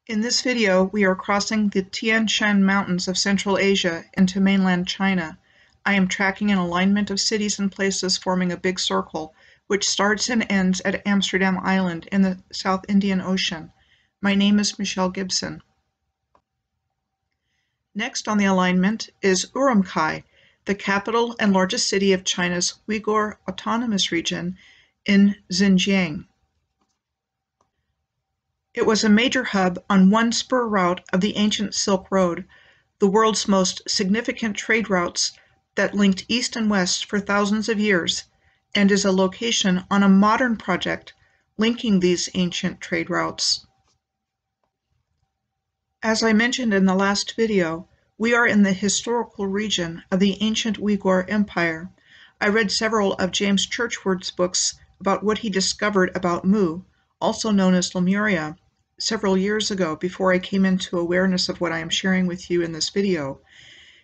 In this video, we are crossing the Shan Mountains of Central Asia into mainland China. I am tracking an alignment of cities and places forming a big circle, which starts and ends at Amsterdam Island in the South Indian Ocean. My name is Michelle Gibson. Next on the alignment is Urumqi, the capital and largest city of China's Uyghur Autonomous Region in Xinjiang. It was a major hub on one spur route of the ancient Silk Road, the world's most significant trade routes that linked east and west for thousands of years, and is a location on a modern project linking these ancient trade routes. As I mentioned in the last video, we are in the historical region of the ancient Uyghur Empire. I read several of James Churchward's books about what he discovered about Mu, also known as Lemuria, several years ago before I came into awareness of what I am sharing with you in this video.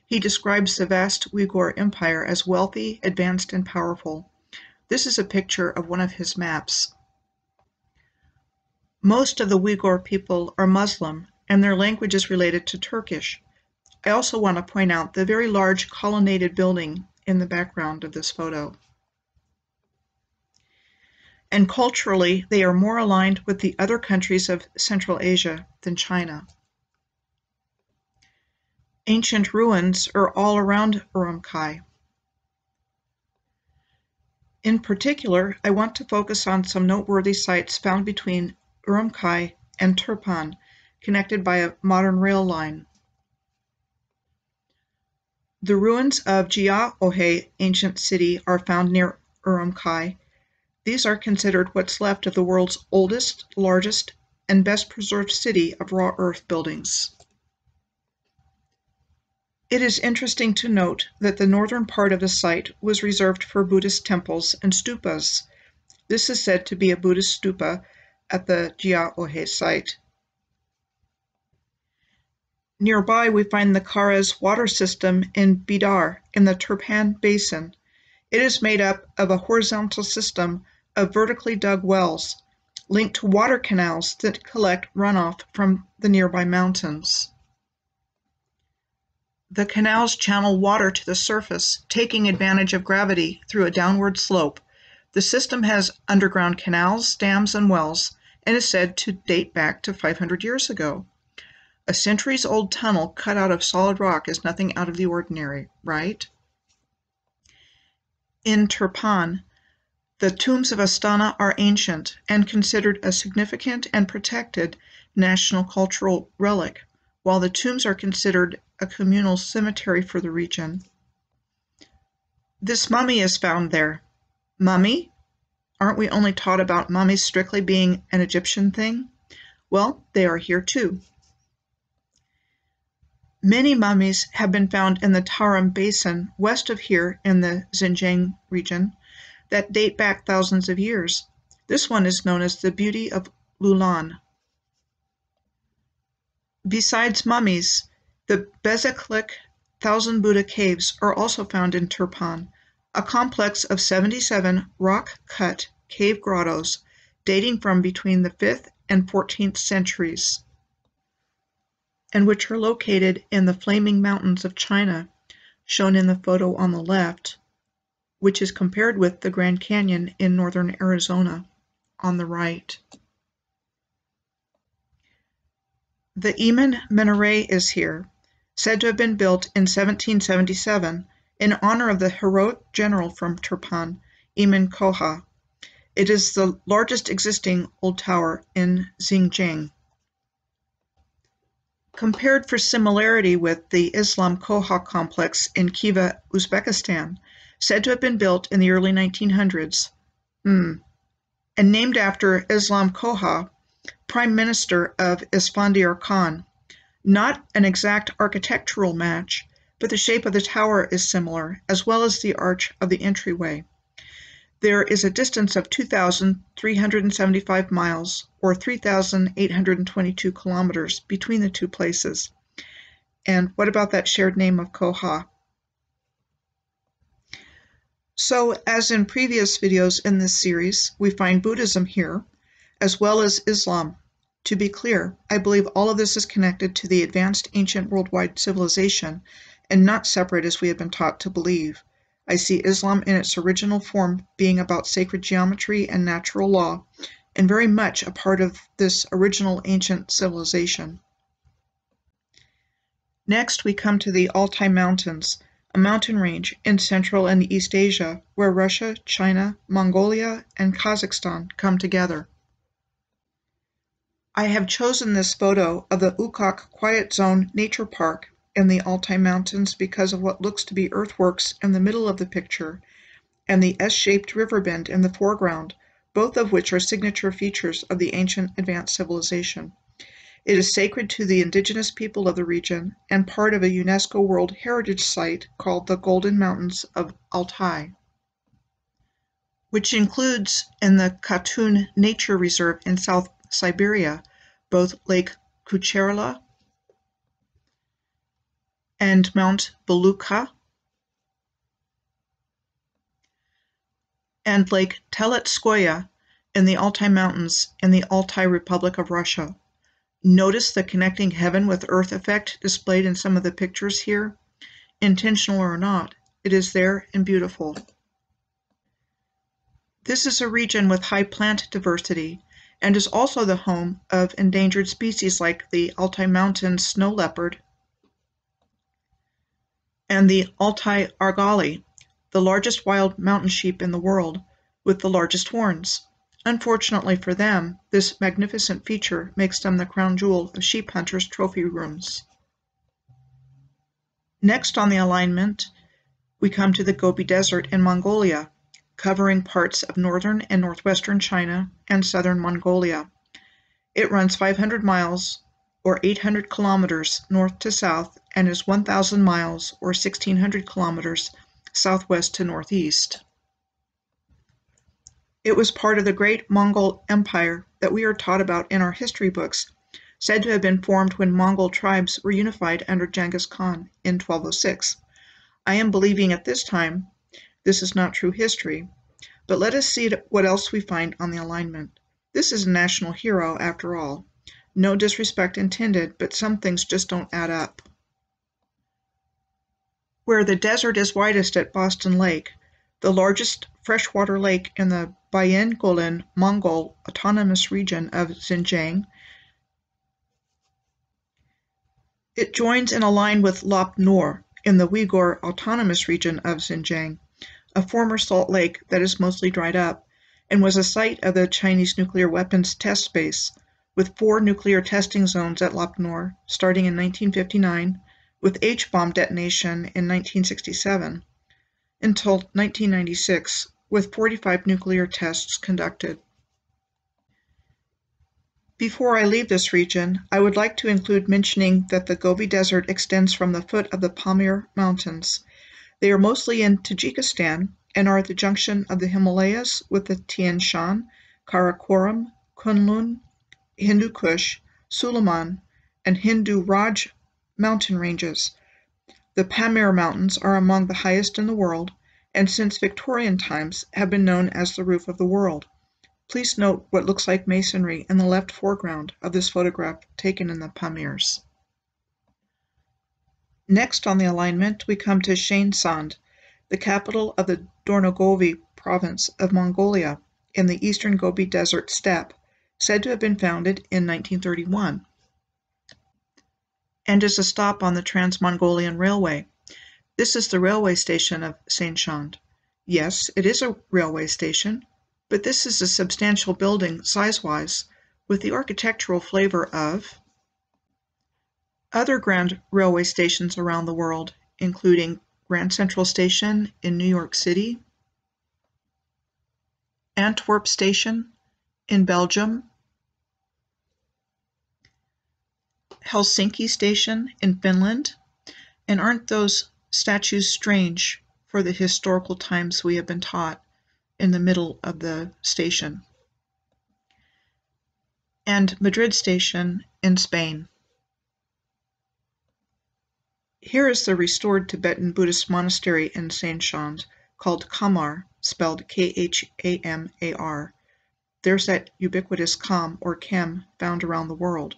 He describes the vast Uyghur Empire as wealthy, advanced, and powerful. This is a picture of one of his maps. Most of the Uyghur people are Muslim, and their language is related to Turkish. I also want to point out the very large colonnaded building in the background of this photo. And culturally, they are more aligned with the other countries of Central Asia than China. Ancient ruins are all around Urumqi. In particular, I want to focus on some noteworthy sites found between Urumqi and Turpan, connected by a modern rail line. The ruins of Jia-Ohe ancient city are found near Urumqi. These are considered what's left of the world's oldest, largest, and best preserved city of raw earth buildings. It is interesting to note that the northern part of the site was reserved for Buddhist temples and stupas. This is said to be a Buddhist stupa at the Jia-Ohe site. Nearby, we find the Kara's water system in Bidar in the Turpan Basin. It is made up of a horizontal system of vertically dug wells linked to water canals that collect runoff from the nearby mountains. The canals channel water to the surface, taking advantage of gravity through a downward slope. The system has underground canals, dams, and wells, and is said to date back to 500 years ago. A centuries-old tunnel cut out of solid rock is nothing out of the ordinary, right? In Turpan, the tombs of Astana are ancient and considered a significant and protected national cultural relic, while the tombs are considered a communal cemetery for the region. This mummy is found there. Mummy? Aren't we only taught about mummies strictly being an Egyptian thing? Well, they are here too. Many mummies have been found in the Tarim Basin west of here in the Xinjiang region that date back thousands of years. This one is known as the Beauty of Lulan. Besides mummies, the Bezeklik Thousand Buddha Caves are also found in Turpan, a complex of 77 rock-cut cave grottos dating from between the 5th and 14th centuries, and which are located in the Flaming Mountains of China, shown in the photo on the left, which is compared with the Grand Canyon in northern Arizona on the right. The Iman Minaret is here, said to have been built in 1777 in honor of the heroic general from Turpan, Iman Koha. It is the largest existing old tower in Xinjiang. Compared for similarity with the Islam Koha complex in Khiva, Uzbekistan, said to have been built in the early 1900s, and named after Islam Koha, Prime Minister of Isfandiar Khan. Not an exact architectural match, but the shape of the tower is similar, as well as the arch of the entryway. There is a distance of 2,375 miles, or 3,822 kilometers, between the two places. And what about that shared name of Koha? So, as in previous videos in this series, we find Buddhism here, as well as Islam. To be clear, I believe all of this is connected to the advanced ancient worldwide civilization and not separate as we have been taught to believe. I see Islam in its original form being about sacred geometry and natural law, and very much a part of this original ancient civilization. Next, we come to the Altai Mountains, a mountain range in Central and East Asia where Russia, China, Mongolia, and Kazakhstan come together. I have chosen this photo of the Urumqi Quiet Zone Nature Park in the Altai Mountains because of what looks to be earthworks in the middle of the picture and the S-shaped river bend in the foreground, both of which are signature features of the ancient advanced civilization. It is sacred to the indigenous people of the region and part of a UNESCO World Heritage Site called the Golden Mountains of Altai, which includes in the Katun Nature Reserve in South Siberia both Lake Kucherla and Mount Belukha and Lake Teletskoye in the Altai Mountains in the Altai Republic of Russia. Notice the connecting heaven with earth effect displayed in some of the pictures here? Intentional or not, it is there and beautiful. This is a region with high plant diversity and is also the home of endangered species like the Altai Mountains snow leopard and the Altai argali, the largest wild mountain sheep in the world, with the largest horns. Unfortunately for them, this magnificent feature makes them the crown jewel of sheep hunters' trophy rooms. Next on the alignment, we come to the Gobi Desert in Mongolia, covering parts of northern and northwestern China and southern Mongolia. It runs 500 miles, or 800 kilometers north to south, and is 1,000 miles, or 1,600 kilometers southwest to northeast. It was part of the great Mongol Empire that we are taught about in our history books, said to have been formed when Mongol tribes were unified under Genghis Khan in 1206. I am believing at this time this is not true history, but let us see what else we find on the alignment. This is a national hero after all. No disrespect intended, but some things just don't add up. Where the desert is widest at Boston Lake, the largest freshwater lake in the Bayan-Golan Mongol Autonomous Region of Xinjiang, it joins in a line with Lop Nor in the Uyghur Autonomous Region of Xinjiang, a former salt lake that is mostly dried up, and was a site of the Chinese nuclear weapons test base, with 4 nuclear testing zones at Lop Nor, starting in 1959, with H-bomb detonation in 1967, until 1996, with 45 nuclear tests conducted. Before I leave this region, I would like to include mentioning that the Gobi Desert extends from the foot of the Pamir Mountains. They are mostly in Tajikistan and are at the junction of the Himalayas with the Tien Shan, Karakoram, Kunlun, Hindu Kush, Suleiman, and Hindu Raj mountain ranges. The Pamir Mountains are among the highest in the world, and since Victorian times have been known as the roof of the world. Please note what looks like masonry in the left foreground of this photograph taken in the Pamirs. Next on the alignment, we come to Sainshand, the capital of the Dornogovi province of Mongolia in the eastern Gobi Desert steppe, said to have been founded in 1931, and is a stop on the Trans-Mongolian Railway. This is the railway station of Sainshand. Yes, it is a railway station, but this is a substantial building size-wise, with the architectural flavor of other grand railway stations around the world, including Grand Central Station in New York City, Antwerp Station in Belgium, Helsinki Station in Finland, and aren't those statues strange for the historical times we have been taught in the middle of the station, and Madrid Station in Spain. Here is the restored Tibetan Buddhist monastery in Sainshand, called Khamar, spelled Khamar. There's that ubiquitous Kham or Kem found around the world.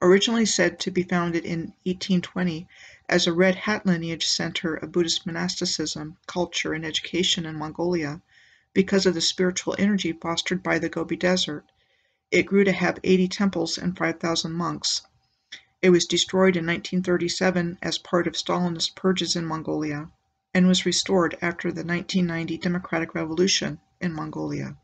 Originally said to be founded in 1820 as a Red Hat lineage center of Buddhist monasticism, culture, and education in Mongolia, because of the spiritual energy fostered by the Gobi Desert, it grew to have 80 temples and 5,000 monks. It was destroyed in 1937 as part of Stalinist purges in Mongolia, and was restored after the 1990 Democratic Revolution in Mongolia.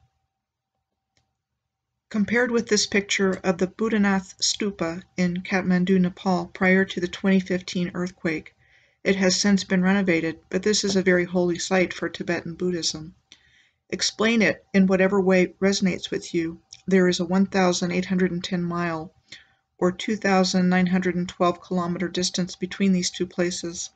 Compared with this picture of the Buddhanath Stupa in Kathmandu, Nepal prior to the 2015 earthquake, it has since been renovated, but this is a very holy site for Tibetan Buddhism. Explain it in whatever way resonates with you. There is a 1,810-mile or 2,912-kilometer distance between these two places.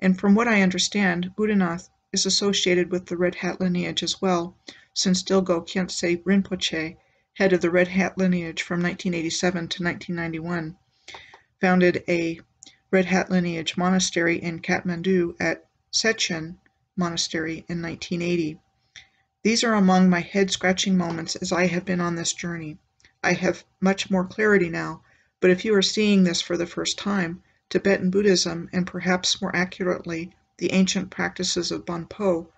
And from what I understand, Buddhanath is associated with the Red Hat lineage as well, since Dilgo Khyentse Rinpoche, head of the Red Hat lineage from 1987 to 1991, founded a Red Hat lineage monastery in Kathmandu at Sainshand Monastery in 1980. These are among my head-scratching moments as I have been on this journey. I have much more clarity now, but if you are seeing this for the first time, Tibetan Buddhism, and perhaps more accurately, the ancient practices of Bonpo,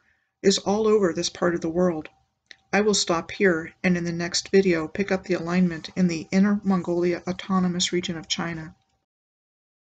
is all over this part of the world. I will stop here and in the next video pick up the alignment in the Inner Mongolia Autonomous Region of China.